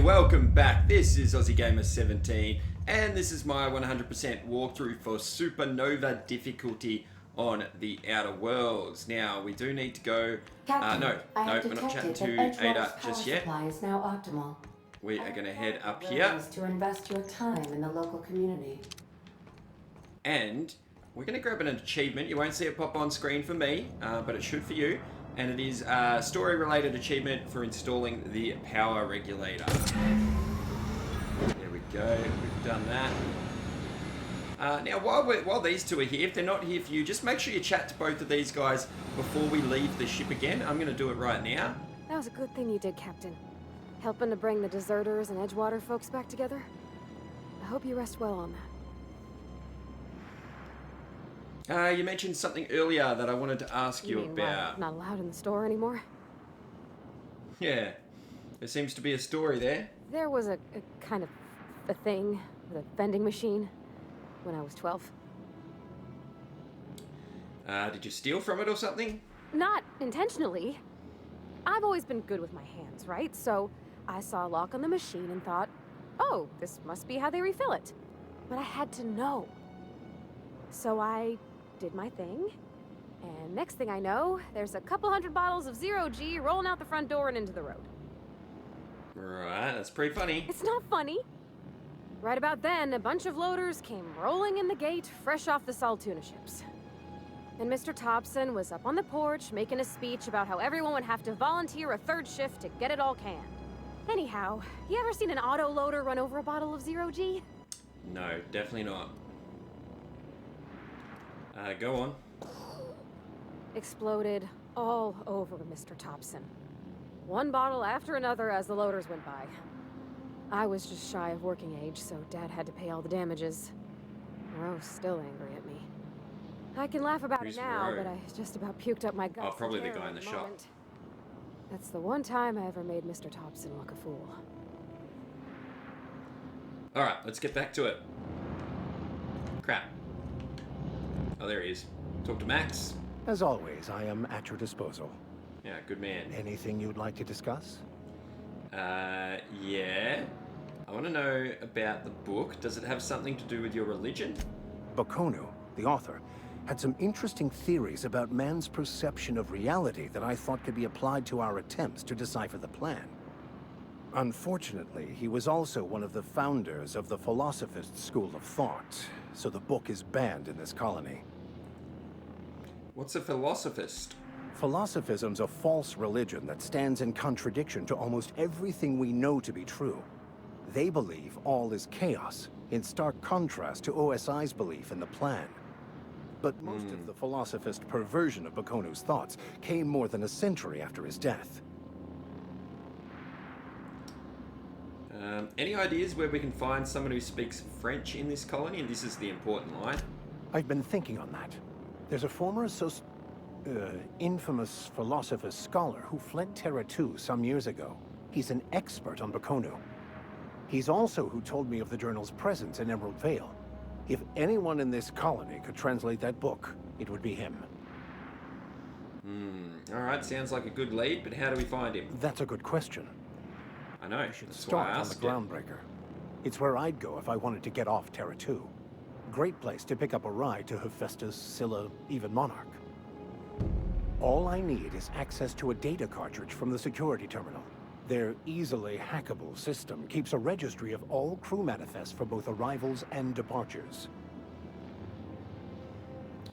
welcome back. This is Aussie Gamer 17 and this is my 100% walkthrough for Supernova difficulty on the Outer Worlds. Now, we do need to go... no, we're not chatting to Ada just yet. Is now optimal. We are going to head up here. To invest your time in the local community. And we're going to grab an achievement. You won't see it pop on screen for me, but it should for you. And it is a story-related achievement for installing the power regulator. There we go. We've done that. Now, while these two are here, if they're not here for you, just make sure you chat to both of these guys before we leave the ship again. I'm going to do it right now. That was a good thing you did, Captain. Helping to bring the deserters and Edgewater folks back together. I hope you rest well on that. You mentioned something earlier that I wanted to ask you about. Not allowed in the store anymore? Yeah. There seems to be a story there. There was a kind of a thing with a vending machine when I was 12. Did you steal from it or something? Not intentionally. I've always been good with my hands, right? So I saw a lock on the machine and thought, oh, this must be how they refill it. But I had to know. So I did my thing, and next thing I know, there's a couple hundred bottles of 0G rolling out the front door and into the road. Right, that's pretty funny. It's not funny. Right about then, a bunch of loaders came rolling in the gate, fresh off the Saltuna ships. And Mr. Thompson was up on the porch making a speech about how everyone would have to volunteer a third shift to get it all canned. Anyhow, you ever seen an auto loader run over a bottle of 0G? No, definitely not. Go on. Exploded all over Mr. Thompson. One bottle after another as the loaders went by. I was just shy of working age, so Dad had to pay all the damages. Ro's still angry at me. I can laugh about it now, but I just about puked up my guts. Oh, probably the guy in the shop. That's the one time I ever made Mr. Thompson look a fool. Alright, let's get back to it. Crap. Oh, there he is. Talk to Max. As always, I am at your disposal. Yeah, good man. Anything you'd like to discuss? Yeah. I want to know about the book. Does it have something to do with your religion? Bakonu, the author, had some interesting theories about man's perception of reality that I thought could be applied to our attempts to decipher the plan. Unfortunately, he was also one of the founders of the Philosophist school of thought, so the book is banned in this colony. What's a philosophist? Philosophism's a false religion that stands in contradiction to almost everything we know to be true. They believe all is chaos, in stark contrast to OSI's belief in the plan. But most of the philosophist perversion of Bakonu's thoughts came more than a century after his death. Any ideas where we can find someone who speaks French in this colony? And this is the important line. I've been thinking on that. There's a former infamous philosophist scholar who fled Terra 2 some years ago. He's an expert on Bakonu. He's also who told me of the journal's presence in Emerald Vale. If anyone in this colony could translate that book, it would be him. Alright, sounds like a good lead, but how do we find him? That's a good question. I know, I should that's start why I on the asked Groundbreaker. It's where I'd go if I wanted to get off Terra 2. Great place to pick up a ride to Hephaestus, Scylla, even Monarch. All I need is access to a data cartridge from the security terminal. Their easily hackable system keeps a registry of all crew manifests for both arrivals and departures.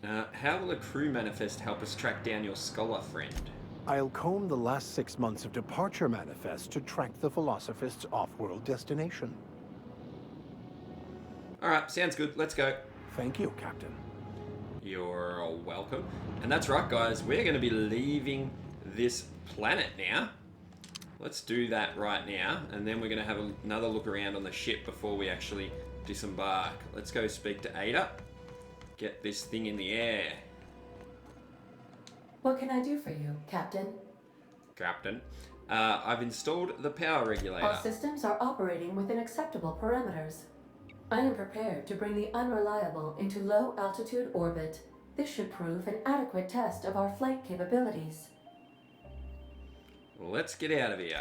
How will a crew manifest help us track down your scholar friend? I'll comb the last 6 months of departure manifests to track the Philosophist's off-world destination. Alright, sounds good. Let's go. Thank you, Captain. You're welcome. And that's right, guys. We're going to be leaving this planet now. Let's do that right now. And then we're going to have another look around on the ship before we actually disembark. Let's go speak to Ada. Get this thing in the air. What can I do for you, Captain? Captain. I've installed the power regulator. All systems are operating within acceptable parameters. I am prepared to bring the Unreliable into low-altitude orbit. This should prove an adequate test of our flight capabilities. Let's get out of here.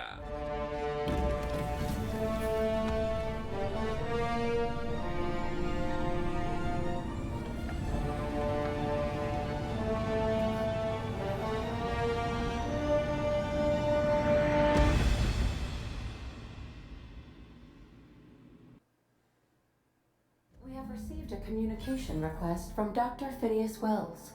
have received a communication request from Dr. Phineas Wells.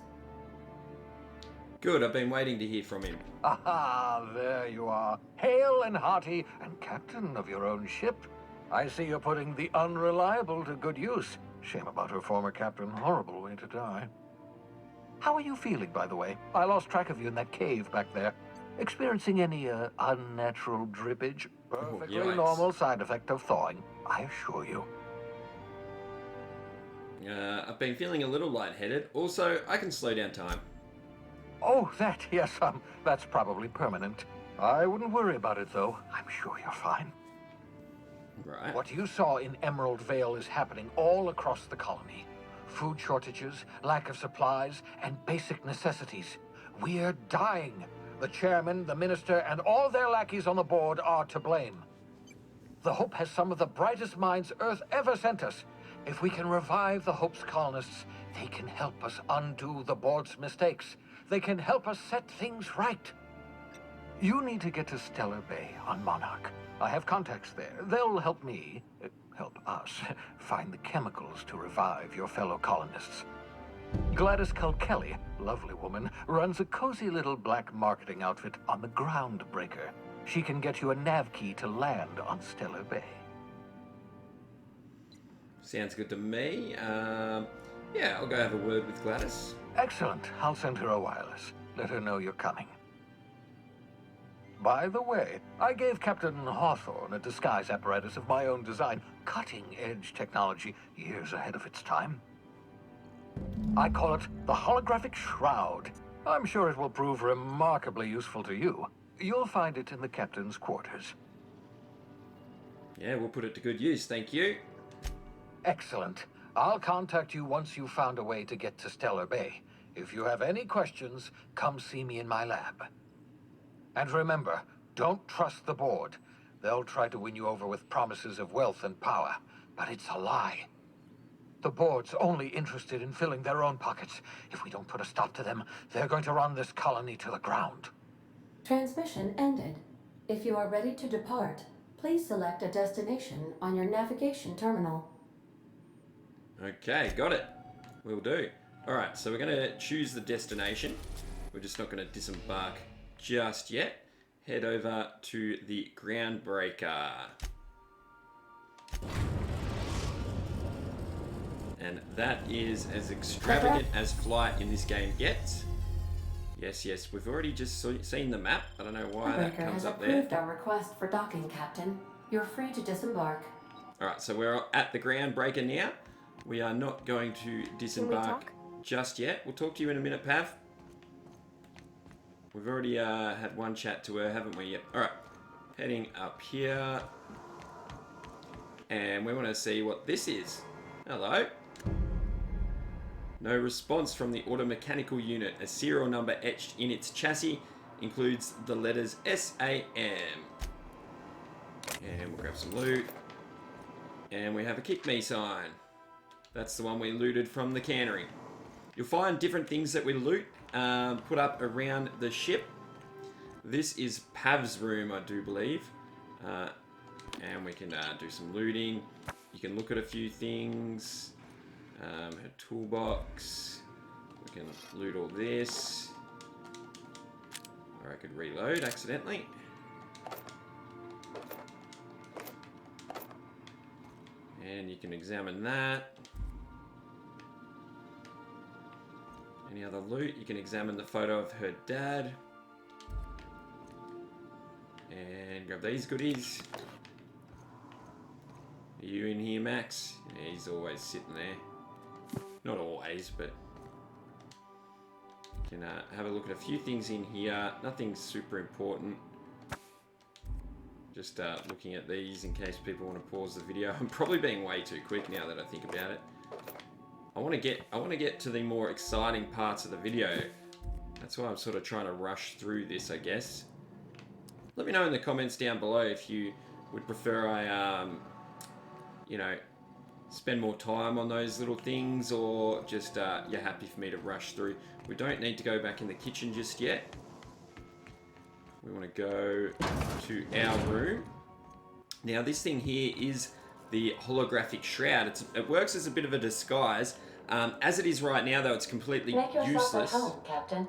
Good, I've been waiting to hear from him. Aha, there you are. Hale and hearty, and captain of your own ship. I see you're putting the Unreliable to good use. Shame about her former captain. Horrible way to die. How are you feeling, by the way? I lost track of you in that cave back there. Experiencing any, unnatural drippage? Perfectly yikes. normal side effect of thawing, I assure you. I've been feeling a little lightheaded. Also, I can slow down time. Oh, that, yes, that's probably permanent. I wouldn't worry about it, though. I'm sure you're fine. Right. What you saw in Emerald Vale is happening all across the colony. Food shortages, lack of supplies, and basic necessities. We're dying. The chairman, the minister, and all their lackeys on the board are to blame. The Hope has some of the brightest minds Earth ever sent us. If we can revive the Hope's colonists, they can help us undo the board's mistakes. They can help us set things right. You need to get to Stellar Bay on Monarch. I have contacts there. They'll help me, help us, find the chemicals to revive your fellow colonists. Gladys Kelly, lovely woman, runs a cozy little black marketing outfit on the Groundbreaker. She can get you a nav key to land on Stellar Bay. Sounds good to me. Yeah, I'll go have a word with Gladys. Excellent. I'll send her a wireless. Let her know you're coming. By the way, I gave Captain Hawthorne a disguise apparatus of my own design, cutting-edge technology, years ahead of its time. I call it the Holographic Shroud. I'm sure it will prove remarkably useful to you. You'll find it in the captain's quarters. Yeah, we'll put it to good use, thank you. Excellent. I'll contact you once you've found a way to get to Stellar Bay. If you have any questions, come see me in my lab. And remember, don't trust the board. They'll try to win you over with promises of wealth and power, but it's a lie. The board's only interested in filling their own pockets. If we don't put a stop to them, they're going to run this colony to the ground. Transmission ended. If you are ready to depart, please select a destination on your navigation terminal. Okay, got it. Will do. Alright, so we're going to choose the destination. We're just not going to disembark just yet. Head over to the Groundbreaker. And that is as extravagant as flight in this game gets. Yes, we've already just seen the map. I don't know why that Groundbreaker comes has up there. approved our request for docking, Captain. You're free to disembark. Alright, so we're at the Groundbreaker now. We are not going to disembark talk? just yet. We'll talk to you in a minute, Pav. We've already had one chat to her, haven't we yet? Alright, heading up here. And we want to see what this is. Hello. No response from the automechanical unit. A serial number etched in its chassis includes the letters SAM. And we'll grab some loot. And we have a kick me sign. That's the one we looted from the cannery. You'll find different things that we loot put up around the ship. This is Pav's room, I do believe. And we can do some looting. You can look at a few things. Her toolbox. We can loot all this. Or I could reload accidentally. And you can examine that. Any other loot? You can examine the photo of her dad. And grab these goodies. Are you in here, Max? Yeah, he's always sitting there. Not always, but you can have a look at a few things in here. Nothing super important. Just looking at these in case people want to pause the video. I'm probably being way too quick now that I think about it. I want to get to the more exciting parts of the video. That's why I'm sort of trying to rush through this, I guess. Let me know in the comments down below if you would prefer I, you know, spend more time on those little things, or just you're happy for me to rush through. We don't need to go back in the kitchen just yet. We want to go to our room. Now this thing here is the holographic shroud. It works as a bit of a disguise. As it is right now, though, it's completely Make yourself useless. at home, Captain.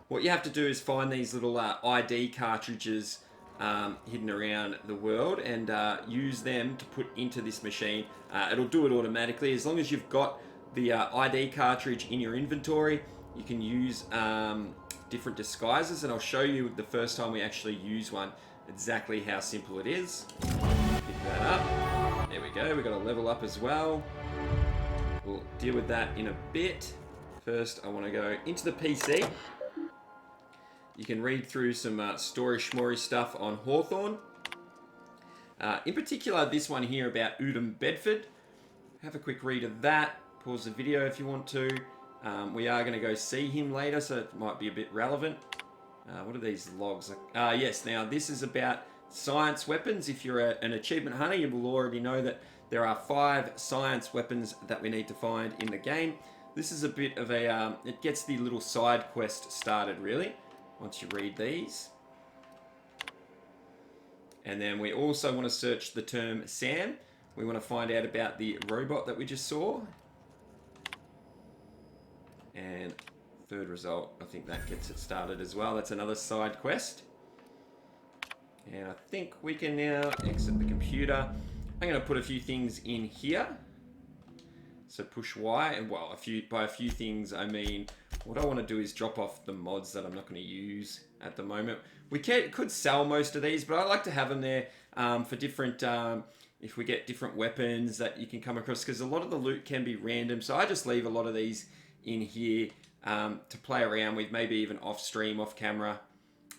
What you have to do is find these little ID cartridges hidden around the world and use them to put into this machine. It'll do it automatically. As long as you've got the ID cartridge in your inventory, you can use different disguises, and I'll show you the first time we actually use one exactly how simple it is. Pick that up. There we go. We've got a level up as well. We'll deal with that in a bit. First, I want to go into the PC. You can read through some story schmory stuff on Hawthorne. In particular, this one here about Udom, Bedford. Have a quick read of that. Pause the video if you want to. We are going to go see him later, so it might be a bit relevant. What are these logs? Yes, now this is about science weapons. If you're an achievement hunter, you will already know that there are 5 science weapons that we need to find in the game. This is a bit of a, it gets the little side quest started really, once you read these. And then we also want to search the term Sam. We want to find out about the robot that we just saw. And third result, I think that gets it started as well. That's another side quest. And I think we can now exit the computer. I'm going to put a few things in here. So push Y, and well, by a few things, I mean, what I want to do is drop off the mods that I'm not going to use at the moment. We could sell most of these, but I like to have them there for different, if we get different weapons that you can come across, because a lot of the loot can be random. So I just leave a lot of these in here to play around with, maybe even off stream, off camera.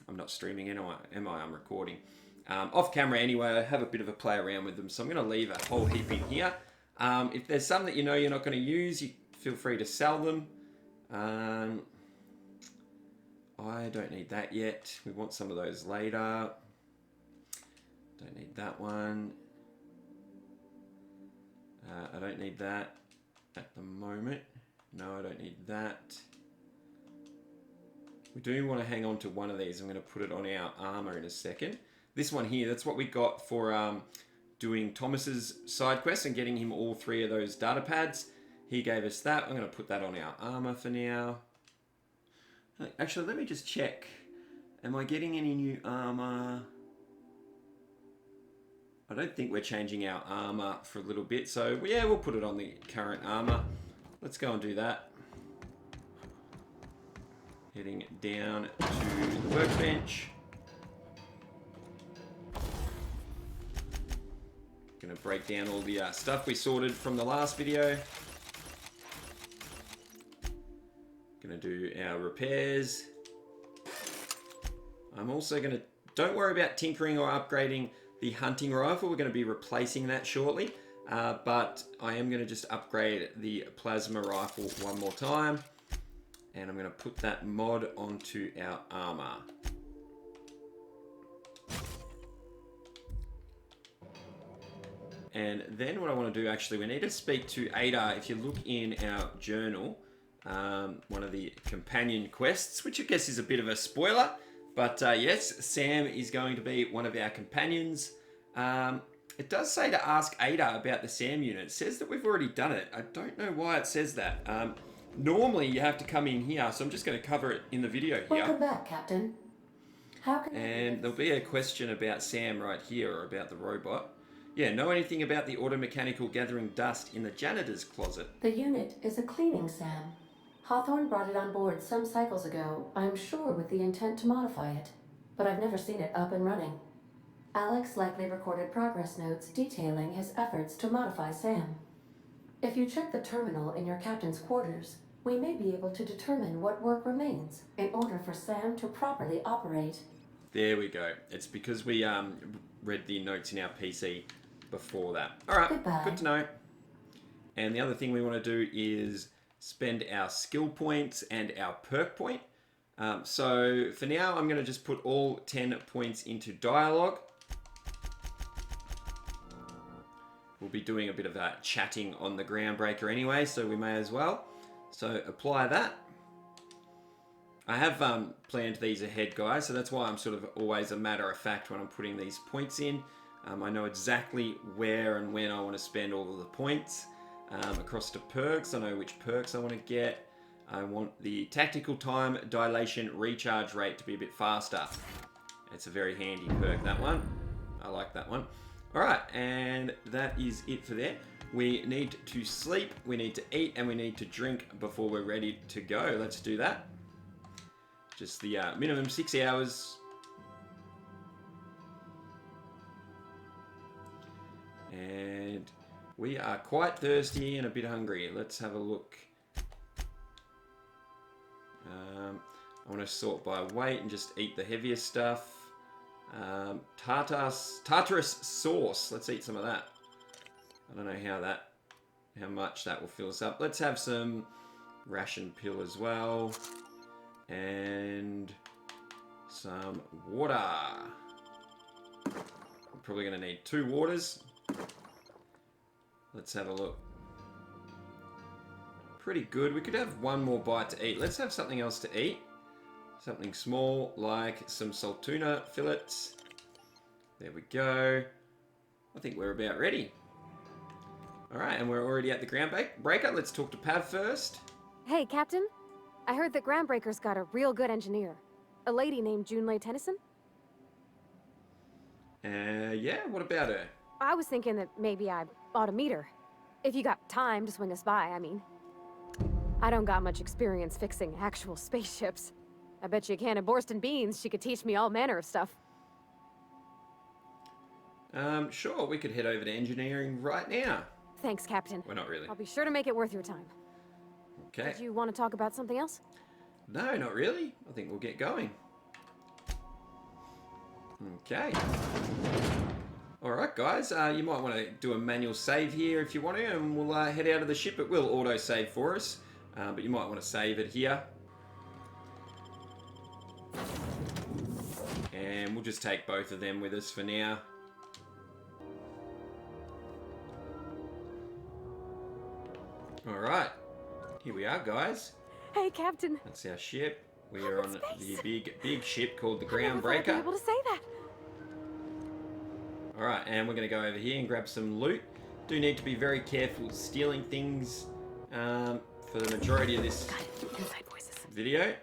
I'm not streaming, am I? I'm recording. Off camera anyway, I have a bit of a play around with them. So I'm going to leave a whole heap in here. If there's some that you know you're not going to use, you feel free to sell them. I don't need that yet. We want some of those later. Don't need that one. I don't need that at the moment. No, I don't need that. We do want to hang on to one of these. I'm going to put it on our armor in a second. This one here, that's what we got for doing Thomas's side quest and getting him all 3 of those data pads. He gave us that. I'm going to put that on our armor for now. Actually, let me just check. Am I getting any new armor? I don't think we're changing our armor for a little bit. So yeah, we'll put it on the current armor. Let's go and do that. Heading down to the workbench. Gonna break down all the stuff we sorted from the last video. Gonna do our repairs. I'm also gonna, don't worry about tinkering or upgrading the hunting rifle. We're gonna be replacing that shortly. But I am gonna just upgrade the plasma rifle one more time. And I'm gonna put that mod onto our armor. And then what I want to do, actually, we need to speak to Ada. If you look in our journal, one of the companion quests, which I guess is a bit of a spoiler, but yes, Sam is going to be one of our companions. It does say to ask Ada about the Sam unit. It says that we've already done it. I don't know why it says that. Normally you have to come in here, so I'm just going to cover it in the video here. Welcome back, Captain. How can And there'll be a question about Sam right here, or about the robot. Yeah, know anything about the automechanical gathering dust in the janitor's closet? The unit is a cleaning SAM. Hawthorne brought it on board some cycles ago, I'm sure with the intent to modify it, but I've never seen it up and running. Alex likely recorded progress notes detailing his efforts to modify SAM. If you check the terminal in your captain's quarters, we may be able to determine what work remains in order for SAM to properly operate. There we go. It's because we read the notes in our PC before that. All right, Goodbye. Good to know. And the other thing we want to do is spend our skill points and our perk point. So for now, I'm going to just put all 10 points into dialogue. We'll be doing a bit of chatting on the Groundbreaker anyway, so we may as well. So apply that. I have planned these ahead, guys, so that's why I'm sort of always a matter of fact when I'm putting these points in. I know exactly where and when I want to spend all of the points. Across to perks, I know which perks I want to get. I want the tactical time dilation recharge rate to be a bit faster. It's a very handy perk, that one. I like that one. Alright, and that is it for there. We need to sleep, we need to eat, and we need to drink before we're ready to go. Let's do that. Just the minimum 6 hours. And we are quite thirsty and a bit hungry. Let's have a look. I want to sort by weight and just eat the heavier stuff. Tartarus sauce. Let's eat some of that. I don't know how much that will fill us up. Let's have some ration pill as well. And some water. I'm probably going to need 2 waters. Let's have a look. Pretty good. We could have one more bite to eat. Let's have something else to eat. Something small like some salt tuna fillets. There we go. I think we're about ready. Alright, and we're already at the Groundbreaker. Let's talk to Pav first. Hey, Captain. I heard that Groundbreaker's got a real good engineer. A lady named Junlei Tennyson. Yeah, what about her? I was thinking that maybe I ought to meet her. If you got time to swing us by, I mean. I don't got much experience fixing actual spaceships. I bet you a can of Borston beans she could teach me all manner of stuff. Sure, we could head over to engineering right now. Thanks, Captain. Well, not really. I'll be sure to make it worth your time. Okay. Did you want to talk about something else? No, not really. I think we'll get going. Okay. Alright guys, you might want to do a manual save here if you want to, and we'll head out of the ship. It will auto-save for us, but you might want to save it here. And we'll just take both of them with us for now. Alright, here we are guys. Hey, Captain. That's our ship. We are on the big ship called the I never thought I'd be Groundbreaker. able to say that. Alright, and we're going to go over here and grab some loot. Do need to be very careful stealing things for the majority of this Inside voices. video.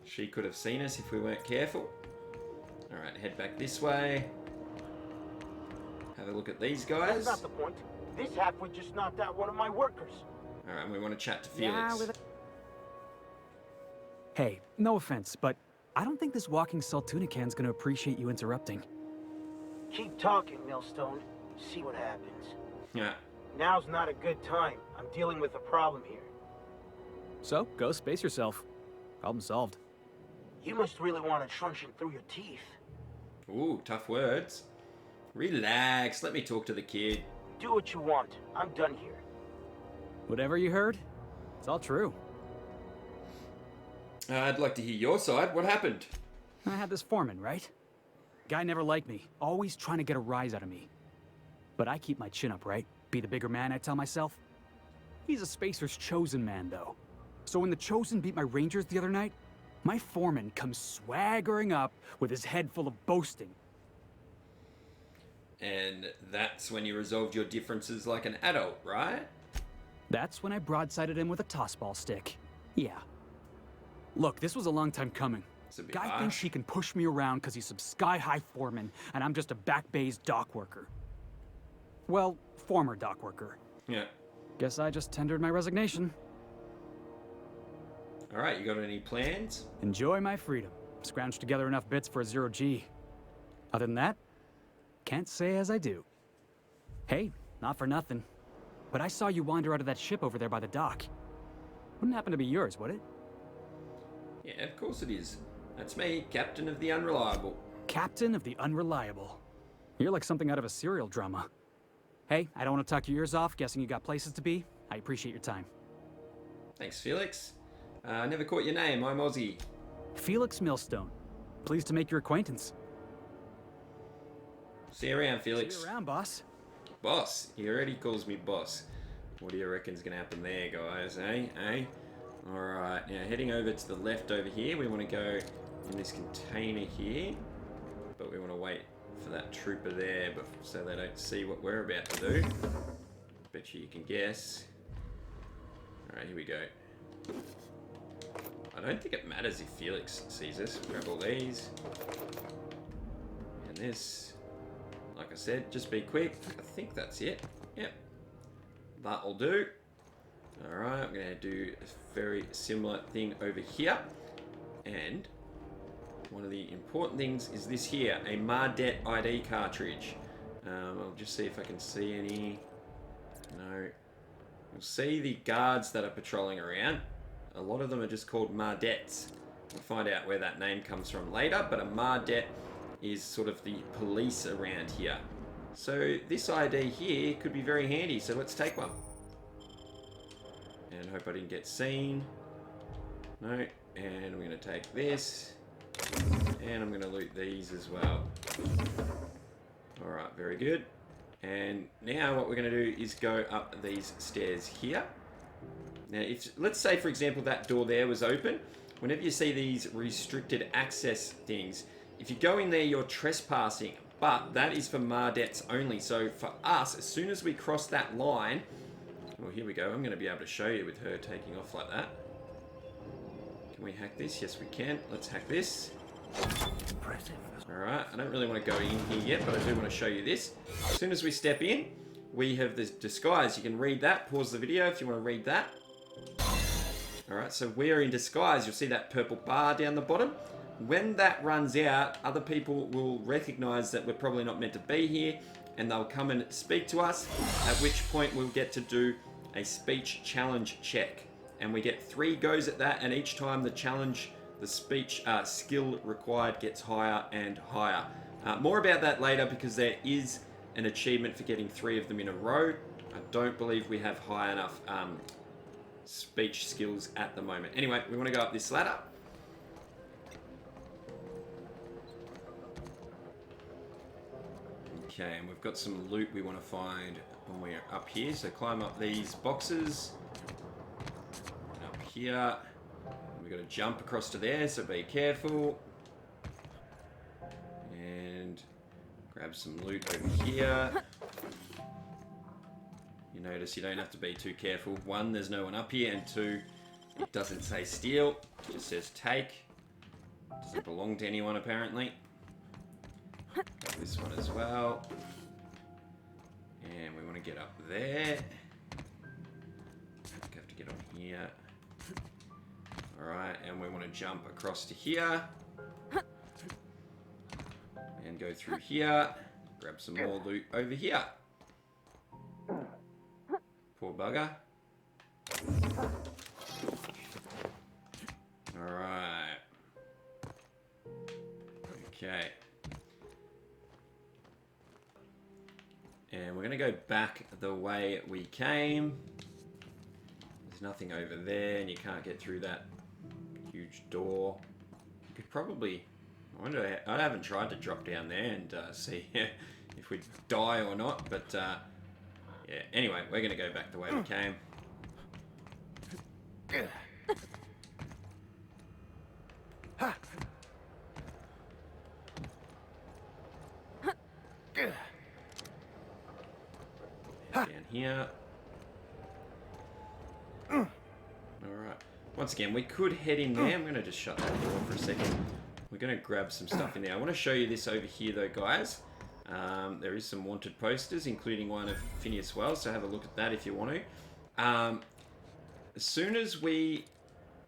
She could have seen us if we weren't careful. Alright, head back this way. Have a look at these guys. That's not the point. This halfwit just knocked out one of my workers. Alright, we want to chat to Yeah, Felix. Hey, no offense, but I don't think this walking salt tuna can's gonna appreciate you interrupting. Keep talking, Millstone. See what happens. Yeah. Now's not a good time. I'm dealing with a problem here. So, go space yourself. Problem solved. You must really want a truncheon through your teeth. Ooh, tough words. Relax, let me talk to the kid. Do what you want. I'm done here. Whatever you heard, it's all true. I'd like to hear your side. What happened? I had this foreman, right? Guy never liked me, always trying to get a rise out of me. But I keep my chin up, right? Be the bigger man, I tell myself. He's a Spacer's chosen man, though. So when the Chosen beat my Rangers the other night, my foreman comes swaggering up with his head full of boasting. And that's when you resolved your differences like an adult, right? That's when I broadsided him with a tossball stick. Yeah. Look, this was a long time coming. It's a bit Guy harsh. thinks he can push me around because he's some sky-high foreman, and I'm just a back bay's dock worker. Well, former dock worker. Yeah. Guess I just tendered my resignation. Alright, you got any plans? Enjoy my freedom. Scrounged together enough bits for a 0G. Other than that, can't say as I do. Hey, not for nothing, but I saw you wander out of that ship over there by the dock. Wouldn't happen to be yours, would it? Yeah, of course it is. That's me, Captain of the Unreliable. Captain of the Unreliable. You're like something out of a serial drama. Hey, I don't want to talk your ears off, guessing you got places to be. I appreciate your time. Thanks, Felix. I never caught your name. I'm Aussie. Felix Millstone. Pleased to make your acquaintance. See you around, Felix. See you around, boss. Boss. He already calls me boss. What do you reckon's gonna happen there, guys? Eh? Alright, now heading over to the left over here. We want to go in this container here. But we want to wait for that trooper there so they don't see what we're about to do. Bet you can guess. Alright, here we go. I don't think it matters if Felix sees us. Grab all these. And this. Like I said, just be quick. I think that's it. Yep. That'll do. Alright, I'm going to do a very similar thing over here. And one of the important things is this here, a Mardet ID cartridge. I'll just see if I can see any. No. You'll see the guards that are patrolling around. A lot of them are just called Mardets. We'll find out where that name comes from later, but a Mardet is sort of the police around here. So this ID here could be very handy, so let's take one. And hope I didn't get seen. No, and I'm going to take this. And I'm going to loot these as well. Alright, very good. And now what we're going to do is go up these stairs here. Now, let's say, for example, that door there was open. Whenever you see these restricted access things, if you go in there, you're trespassing. But that is for Mardets only. So for us, as soon as we cross that line... Well, here we go. I'm going to be able to show you with her taking off like that. Can we hack this? Yes, we can. Let's hack this. Impressive. Alright, I don't really want to go in here yet, but I do want to show you this. As soon as we step in, we have this disguise. You can read that. Pause the video if you want to read that. Alright, so we're in disguise. You'll see that purple bar down the bottom. When that runs out, other people will recognize that we're probably not meant to be here, and they'll come and speak to us, at which point we'll get to do a speech challenge check. And we get 3 goes at that, and each time the challenge, the speech skill required gets higher and higher. More about that later, because there is an achievement for getting 3 of them in a row. I don't believe we have high enough speech skills at the moment. Anyway, we want to go up this ladder. Okay, and we've got some loot we want to find when we're up here. So climb up these boxes. And up here. We've got to jump across to there, so be careful. And grab some loot over here. You notice you don't have to be too careful. 1, there's no one up here, and 2, it doesn't say steal. It just says take. Doesn't belong to anyone apparently. This one as well. And we want to get up there. We have to get on here. Alright, and we want to jump across to here. And go through here. Grab some more loot over here. Poor bugger. Alright. Okay. And we're going to go back the way we came. There's nothing over there, and you can't get through that huge door. You could probably... I haven't tried to drop down there and see if we die or not, but yeah. Anyway, we're going to go back the way we came. Down here. Alright. Once again, we could head in there. I'm going to just shut that door for a second. We're going to grab some stuff in there. I want to show you this over here though, guys. There is some wanted posters, including one of Phineas Wells, so have a look at that if you want to. As soon as we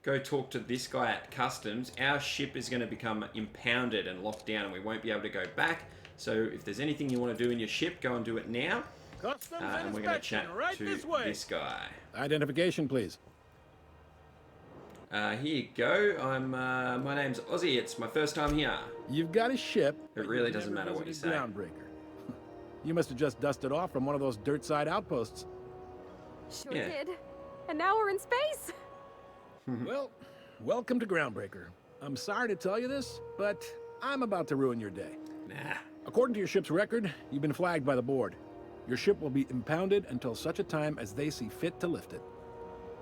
go talk to this guy at customs, our ship is going to become impounded and locked down, and we won't be able to go back. So if there's anything you want to do in your ship, go and do it now. And we're going to chat to this guy. Identification, please. Here you go. My name's Aussie. It's my first time here. You've got a ship. It really doesn't matter what you say. Groundbreaker. You must have just dusted off from one of those dirt side outposts. Sure did. And now we're in space. Well, welcome to Groundbreaker. I'm sorry to tell you this, but I'm about to ruin your day. Nah. According to your ship's record, you've been flagged by the board. Your ship will be impounded until such a time as they see fit to lift it.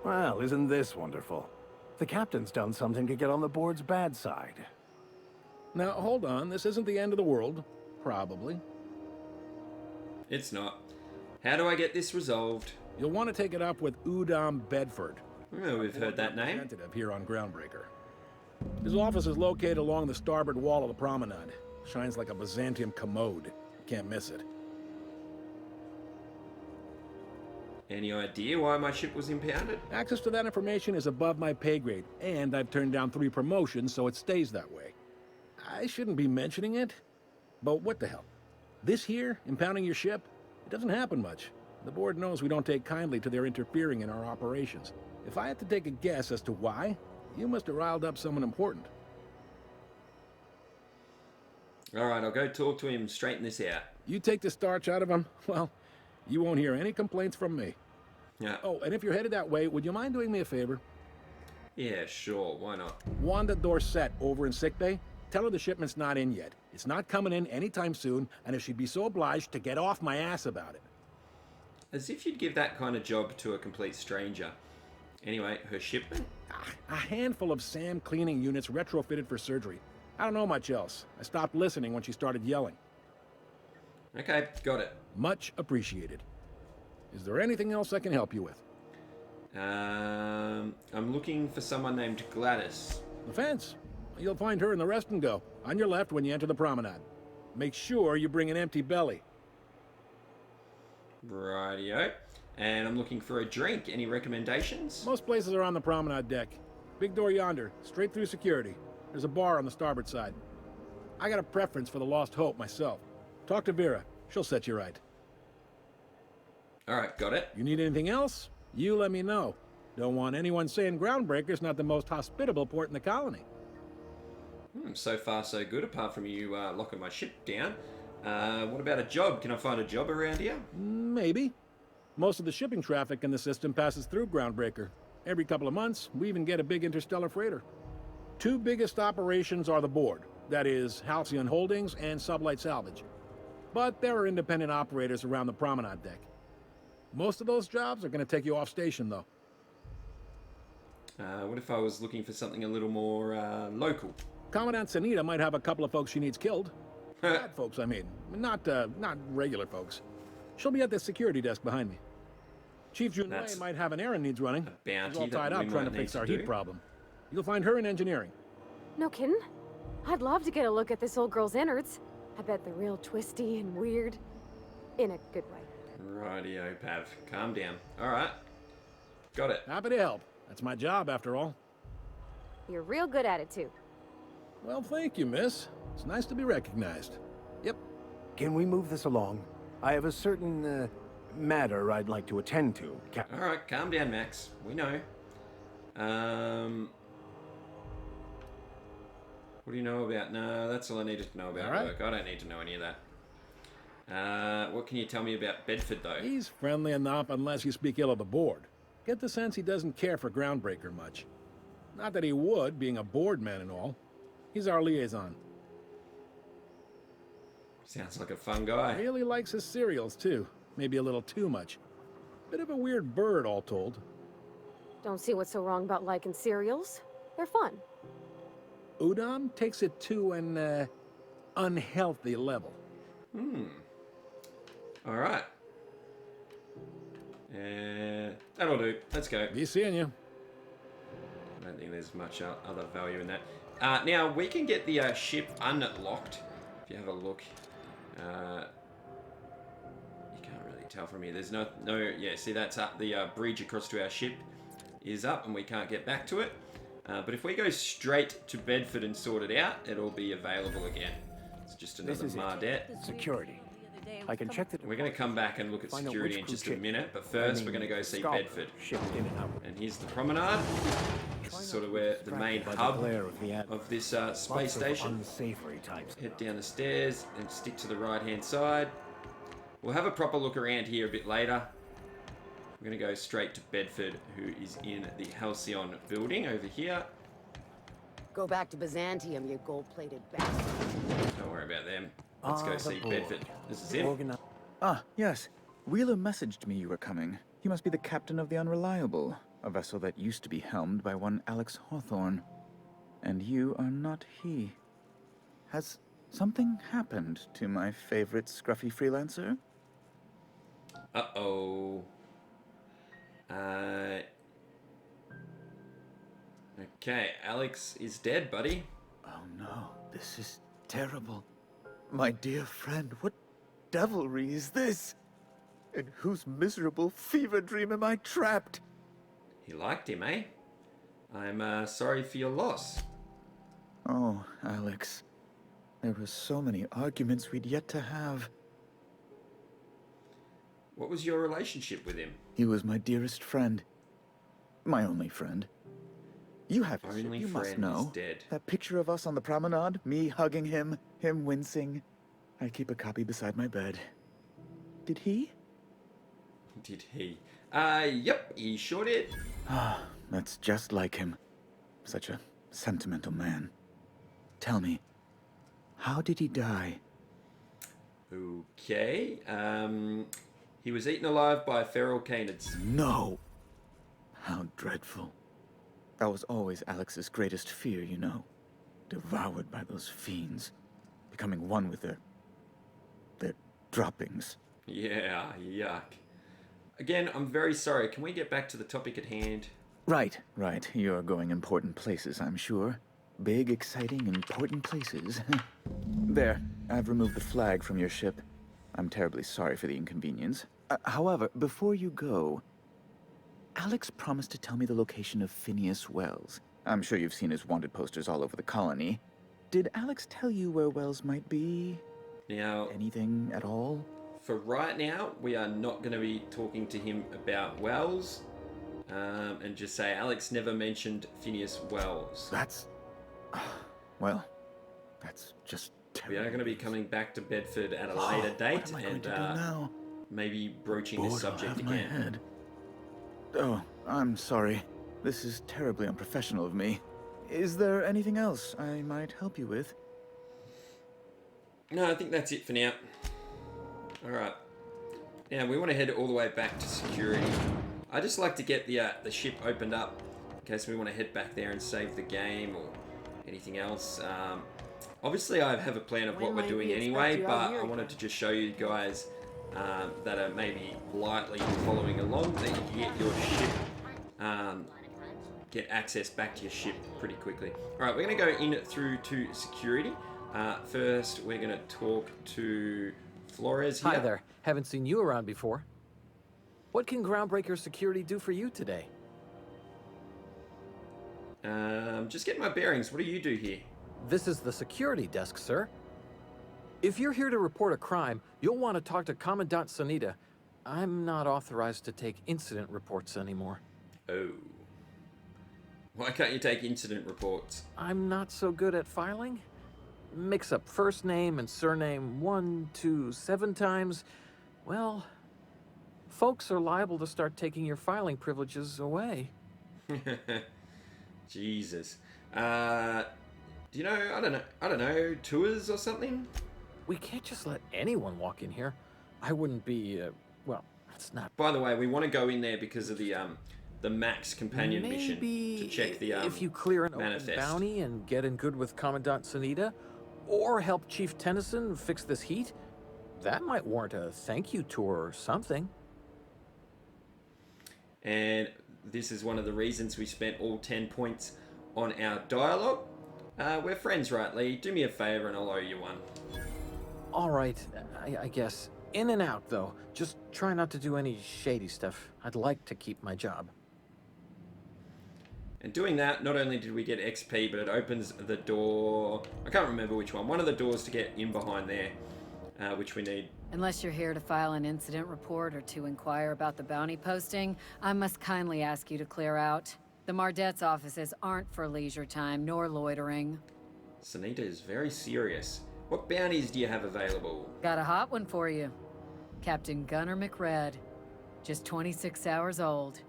Well, isn't this wonderful? The captain's done something to get on the board's bad side. Now, hold on. This isn't the end of the world. Probably. It's not. How do I get this resolved? You'll want to take it up with Udom Bedford. Oh, we've heard that name. Representative here on Groundbreaker. His office is located along the starboard wall of the promenade. Shines like a Byzantium commode. Can't miss it. Any idea why my ship was impounded? Access to that information is above my pay grade, and I've turned down 3 promotions, so it stays that way. I shouldn't be mentioning it, but what the hell? This here, impounding your ship, it doesn't happen much. The board knows we don't take kindly to their interfering in our operations. If I had to take a guess as to why, you must have riled up someone important. All right, I'll go talk to him and straighten this out. You take the starch out of him, well, you won't hear any complaints from me. Yeah. Oh, and if you're headed that way, would you mind doing me a favor? Yeah, sure. Why not? Wanda Dorset over in sickbay, tell her the shipment's not in yet. It's not coming in anytime soon, and if she'd be so obliged to get off my ass about it. As if you'd give that kind of job to a complete stranger. Anyway, her shipment? A handful of SAM cleaning units retrofitted for surgery. I don't know much else. I stopped listening when she started yelling. Okay, got it. Much appreciated. Is there anything else I can help you with? I'm looking for someone named Gladys. The fence. You'll find her in the rest and go, on your left when you enter the promenade. Make sure you bring an empty belly. Rightio. And I'm looking for a drink. Any recommendations? Most places are on the promenade deck. Big door yonder, straight through security. There's a bar on the starboard side. I got a preference for the Lost Hope myself. Talk to Vera. She'll set you right. All right, got it. You need anything else? You let me know. Don't want anyone saying Groundbreaker's not the most hospitable port in the colony. So far, so good, apart from you locking my ship down. What about a job? Can I find a job around here? Maybe. Most of the shipping traffic in the system passes through Groundbreaker. Every couple of months, we even get a big interstellar freighter. 2 biggest operations are the board. That is, Halcyon Holdings and Sublight Salvage. But there are independent operators around the promenade deck. Most of those jobs are going to take you off station, though. What if I was looking for something a little more local? Commandant Sanita might have a couple of folks she needs killed. Bad folks, I mean. Not regular folks. She'll be at the security desk behind me. Chief Junwei might have an errand needs running. A bounty She's all tied that up we trying might to fix need our to heat do. problem. You'll find her in engineering. No kidding? I'd love to get a look at this old girl's innards. I bet they're real twisty and weird. In a good way. Rightio, Pav. Calm down. All right. Got it. Happy to help. That's my job, after all. You're real good at it, too. Well, thank you, miss. It's nice to be recognized. Yep. Can we move this along? I have a certain, matter I'd like to attend to, Captain. All right, calm down, Max. We know. What do you know about? No, that's all I needed to know about work. I don't need to know any of that. What can you tell me about Bedford, though? He's friendly enough unless you speak ill of the board. Get the sense he doesn't care for Groundbreaker much. Not that he would, being a board man and all. He's our liaison. Sounds like a fun guy. Really likes his cereals, too. Maybe a little too much. Bit of a weird bird, all told. Don't see what's so wrong about liking cereals. They're fun. Udom takes it to an, unhealthy level. All right. That'll do. Let's go. Be seeing you. I don't think there's much other value in that. Now, we can get the ship unlocked. If you have a look. You can't really tell from here. There's no, yeah, see that's up. The bridge across to our ship is up and we can't get back to it. But if we go straight to Bedford and sort it out, it'll be available again. It's just another Mardet. Security. I can check that. We're going to come back and look at Find out security which in crew just a ship. minute, but first we're going to go see Scholar Bedford. shipped in and out. And here's the promenade. This is sort of where the main By the hub glare of the ad- of this space Lots of station. unsavory types. Head down the stairs and stick to the right hand side. We'll have a proper look around here a bit later. We're going to go straight to Bedford, who is in the Halcyon building over here. Go back to Byzantium, you gold-plated bastard. Don't worry about them. Let's go the see board. Bedford. This is him. Organi- Ah, yes. Wheeler messaged me you were coming. He must be the captain of the Unreliable, a vessel that used to be helmed by one Alex Hawthorne. And you are not he. Has Something happened to my favorite scruffy freelancer. Uh-oh. Okay, Alex is dead, buddy. Oh no, this is terrible. My dear friend, what devilry is this? In whose miserable fever dream am I trapped? You liked him, eh? I'm sorry for your loss. Oh, Alex. There were so many arguments we'd yet to have. What was your relationship with him? He was my dearest friend. My only friend. You have his ship, Only you must friend know. is dead. That picture of us on the promenade, me hugging him, him wincing. I keep a copy beside my bed. Did he? Did he? Yep, he sure did. Ah, that's just like him. Such a sentimental man. Tell me, how did he die? Okay, he was eaten alive by feral canids. No! How dreadful. That was always Alex's greatest fear, you know. Devoured by those fiends. Becoming one with their droppings. Yeah, yuck. Again, I'm very sorry. Can we get back to the topic at hand? Right. You're going important places, I'm sure. Big, exciting, important places. There, I've removed the flag from your ship. I'm terribly sorry for the inconvenience. However, before you go, Alex promised to tell me the location of Phineas Wells. I'm sure you've seen his wanted posters all over the colony. Did Alex tell you where Wells might be? Now, Anything at all? for right now, we are not going to be talking to him about Wells. And just say Alex never mentioned Phineas Wells. That's... well, that's just terrible. We are going to be coming back to Bedford at a Oh, later date what am I going and to do now? maybe broaching Bored this will subject have my again. head. Oh, I'm sorry. This is terribly unprofessional of me. Is there anything else I might help you with? No, I think that's it for now. Alright. Now, we want to head all the way back to security. I just like to get the ship opened up in case we want to head back there and save the game or anything else. Obviously, I have a plan of what we're doing anyway, but I wanted to just show you guys that are maybe lightly following along that you can get your ship, get access back to your ship pretty quickly. Alright, we're going to go in through to security. First, we're going to talk to Flores here. Hi there. Haven't seen you around before. What can Groundbreaker security do for you today? Just get my bearings. What do you do here? This is the security desk, sir. If you're here to report a crime, you'll want to talk to Commandant Sanita. I'm not authorized to take incident reports anymore. Oh. Why can't you take incident reports? I'm not so good at filing. Mix up first name and surname 1, 2, 7 times. Well, folks are liable to start taking your filing privileges away. Jesus. Do you know, I don't know, tours or something? We can't just let anyone walk in here. I wouldn't be, well, that's not... By the way, we want to go in there because of the Max companion mission to check the if you clear an manifest. open bounty and get in good with Commandant Sanita, or help Chief Tennyson fix this heat, that might warrant a thank you tour or something. And this is one of the reasons we spent all 10 points on our dialogue. We're friends, right, Lee? Do me a favor and I'll owe you one. All right, I guess. In and out, though. Just try not to do any shady stuff. I'd like to keep my job. And doing that, not only did we get XP, but it opens the door... I can't remember which one. One of the doors to get in behind there, which we need. Unless you're here to file an incident report or to inquire about the bounty posting, I must kindly ask you to clear out. The Mardet's offices aren't for leisure time nor loitering. Sanita is very serious. What bounties do you have available? Got a hot one for you. Captain Gunnar McRed. Just 26 hours old.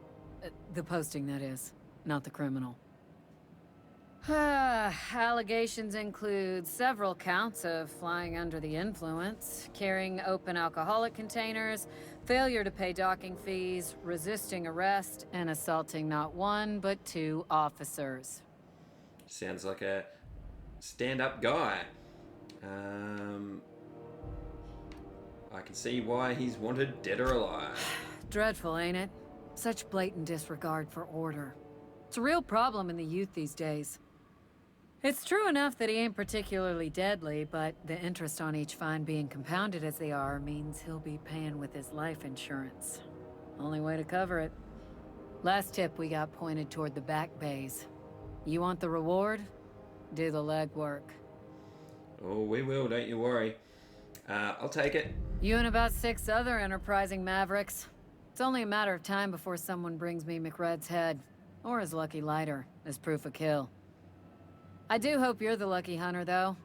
The posting, that is. Not the criminal. Allegations include several counts of flying under the influence, carrying open alcoholic containers, failure to pay docking fees, resisting arrest, and assaulting not one but 2 officers. Sounds like a stand-up guy. I can see why he's wanted dead or alive. Dreadful, ain't it? Such blatant disregard for order. It's a real problem in the youth these days. It's true enough that he ain't particularly deadly, but the interest on each fine being compounded as they are means he'll be paying with his life insurance. Only way to cover it. Last tip we got pointed toward the back bays. You want the reward? Do the legwork. Oh, we will, don't you worry. I'll take it. You and about 6 other enterprising mavericks. It's only a matter of time before someone brings me McRed's head, or his lucky lighter, as proof of kill. I do hope you're the lucky hunter, though.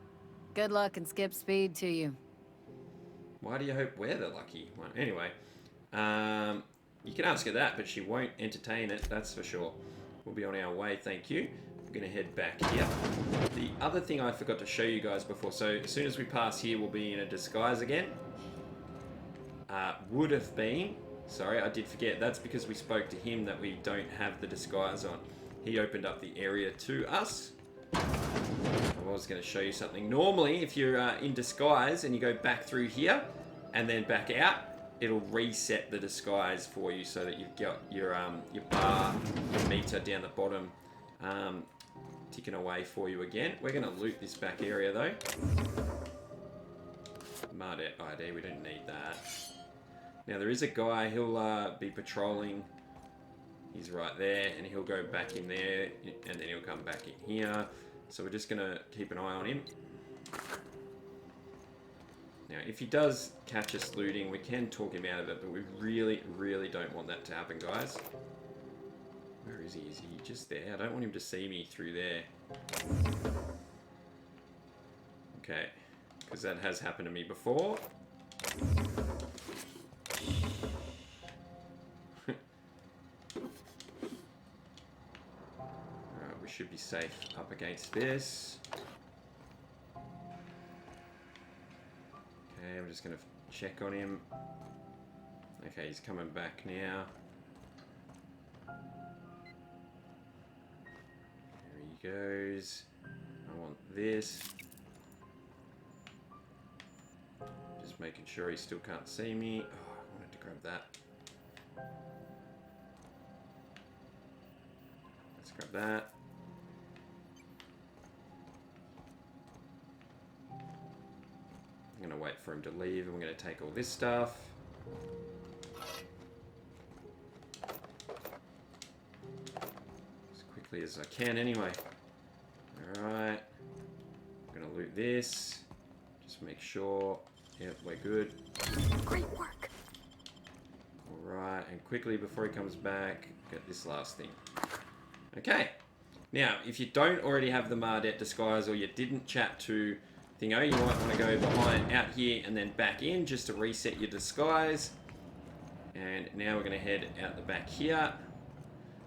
Good luck and skip speed to you. Why do you hope we're the lucky one? Anyway, you can ask her that, but she won't entertain it, that's for sure. We'll be on our way, thank you. We're going to head back here. The other thing I forgot to show you guys before, so as soon as we pass here, we'll be in a disguise again. Would have been, sorry, I did forget, that's because we spoke to him that we don't have the disguise on. He opened up the area to us. I was going to show you something. Normally, if you're in disguise and you go back through here and then back out, it'll reset the disguise for you so that you've got your bar, your meter down the bottom ticking away for you again. We're going to loot this back area though. Mardet ID, we don't need that. Now there is a guy, he'll be patrolling. He's right there and he'll go back in there and then he'll come back in here. So we're just going to keep an eye on him. Now if he does catch us looting, we can talk him out of it, but we really, really don't want that to happen, guys. Where is he? Is he just there? I don't want him to see me through there. Okay, because that has happened to me before. Alright, we should be safe up against this. Okay, I'm just going to check on him. Okay, he's coming back now. Goes. I want this. Just making sure he still can't see me. Oh, I wanted to grab that. Let's grab that. I'm going to wait for him to leave and we're going to take all this stuff. As I can anyway. Alright. I'm gonna loot this. Just make sure. Yep, we're good. Great work. Alright, and quickly before he comes back, get this last thing. Okay. Now, if you don't already have the Mardet disguise or you didn't chat to Thingo, you might want to go behind out here and then back in just to reset your disguise. And now we're gonna head out the back here.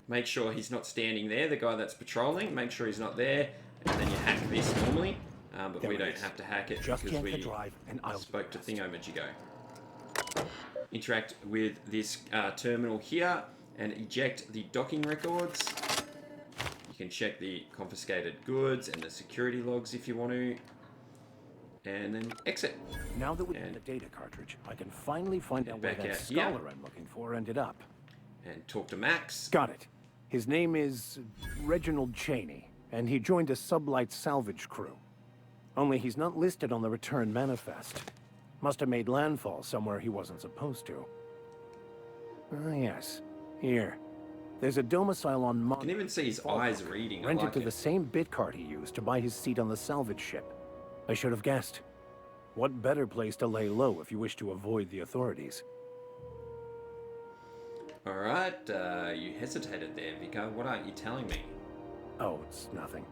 Make sure he's not standing there, the guy that's patrolling. Make sure he's not there, and then you hack this normally. But we don't have to hack it just because we drive and I'll spoke to Thingo. Interact with this terminal here and eject the docking records. You can check the confiscated goods and the security logs if you want to. And then exit. Now that we have the data cartridge, I can finally find out where that scholar I'm looking for ended up. And talk to Max. Got it. His name is Reginald Cheney, and he joined a sublight salvage crew. Only he's not listed on the return manifest. Must have made landfall somewhere he wasn't supposed to. Ah, yes. Here. There's a domicile on You can even see his eyes reading. Rented to the same bit card he used to buy his seat on the salvage ship. I should have guessed. What better place to lay low if you wish to avoid the authorities? Alright, you hesitated there, Vicar. What aren't you telling me? Oh, it's nothing.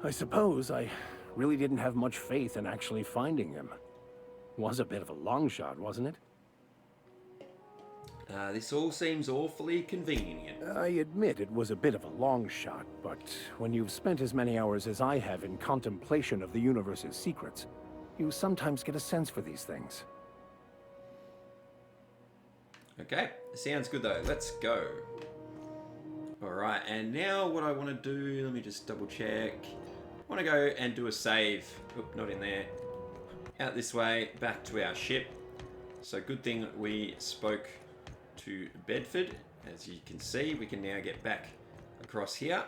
I suppose I really didn't have much faith in actually finding him. Was a bit of a long shot, wasn't it? This all seems awfully convenient. I admit it was a bit of a long shot, but when you've spent as many hours as I have in contemplation of the universe's secrets, you sometimes get a sense for these things. Okay, sounds good though. Let's go. Alright, and now what I want to do, let me just double check. want to go and do a save. Oop, not in there. Out this way, back to our ship. So good thing we spoke to Bedford. As you can see, we can now get back across here.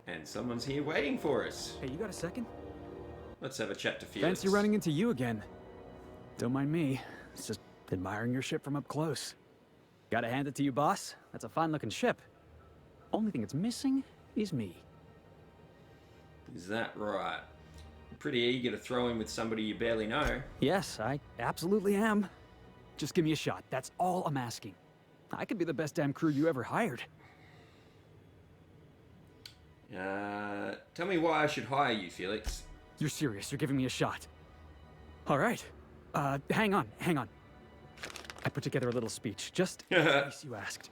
And someone's here waiting for us. Hey, you got a second? Let's have a chat to Felix. Fancy running into you again. Don't mind me. It's just admiring your ship from up close. Gotta hand it to you, boss. That's a fine-looking ship. Only thing it's missing is me. Is that right? You're pretty eager to throw in with somebody you barely know. Yes, I absolutely am. Just give me a shot. That's all I'm asking. I could be the best damn crew you ever hired. Tell me why I should hire you, Felix. You're serious. You're giving me a shot. All right. Hang on. I put together a little speech, just in case you asked.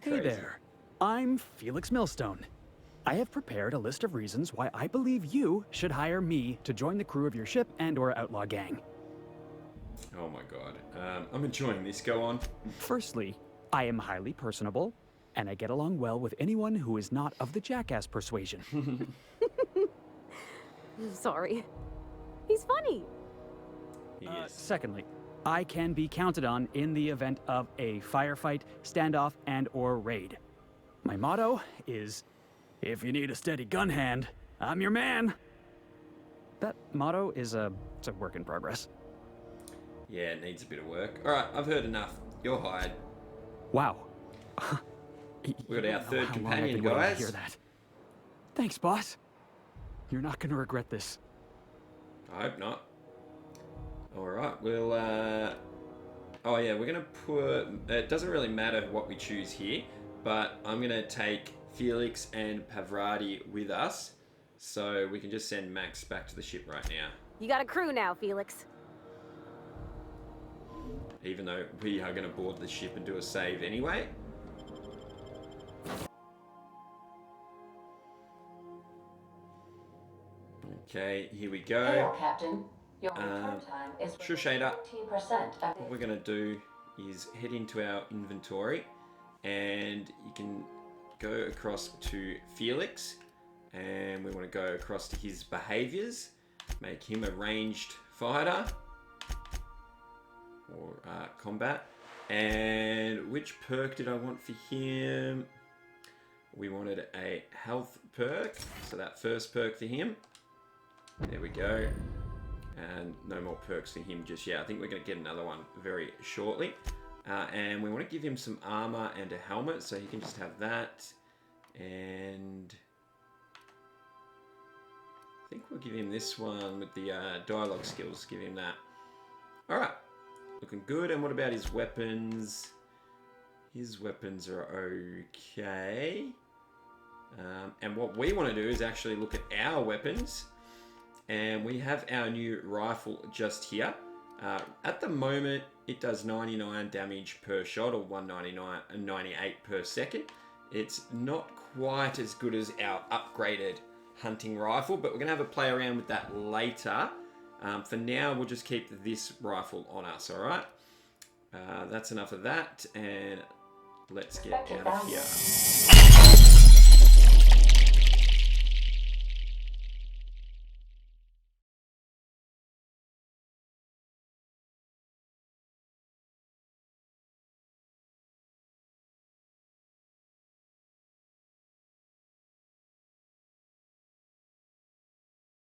Hey there. I'm Felix Millstone. I have prepared a list of reasons why I believe you should hire me to join the crew of your ship and/or outlaw gang. Oh my god. I'm enjoying this. Go on. Firstly, I am highly personable, and I get along well with anyone who is not of the jackass persuasion. Sorry. He's funny. Yes. Secondly, I can be counted on in the event of a firefight, standoff, and/or raid. My motto is, if you need a steady gun hand, I'm your man. That motto is it's a work in progress. Yeah, it needs a bit of work. Alright, I've heard enough. You're hired. Wow. We got our third How long I've companion, been waiting to guys. hear that. Thanks, boss. You're not gonna regret this. I hope not. Alright, we'll, oh yeah, we're gonna put... It doesn't really matter what we choose here, but I'm gonna take Felix and Pavrati with us, so we can just send Max back to the ship right now. You got a crew now, Felix. Even though we are gonna board the ship and do a save anyway. Okay, here we go. Hail, Captain. Your return time is Shushader. 14% of What we're going to do is head into our inventory, and you can go across to Felix, and we want to go across to his behaviors, make him a ranged fighter or combat. And which perk did I want for him? We wanted a health perk, so that first perk for him. There we go. And no more perks for him just yet. I think we're going to get another one very shortly. And we want to give him some armor and a helmet, so he can just have that. And I think we'll give him this one with the dialogue skills. Give him that. Alright. Looking good. And what about his weapons? His weapons are okay. And what we want to do is actually look at our weapons. And we have our new rifle just here. At the moment, it does 99 damage per shot, or 199 and 98 per second. It's not quite as good as our upgraded hunting rifle, but we're going to have a play around with that later. For now, we'll just keep this rifle on us, all right? That's enough of that, and let's get out of here.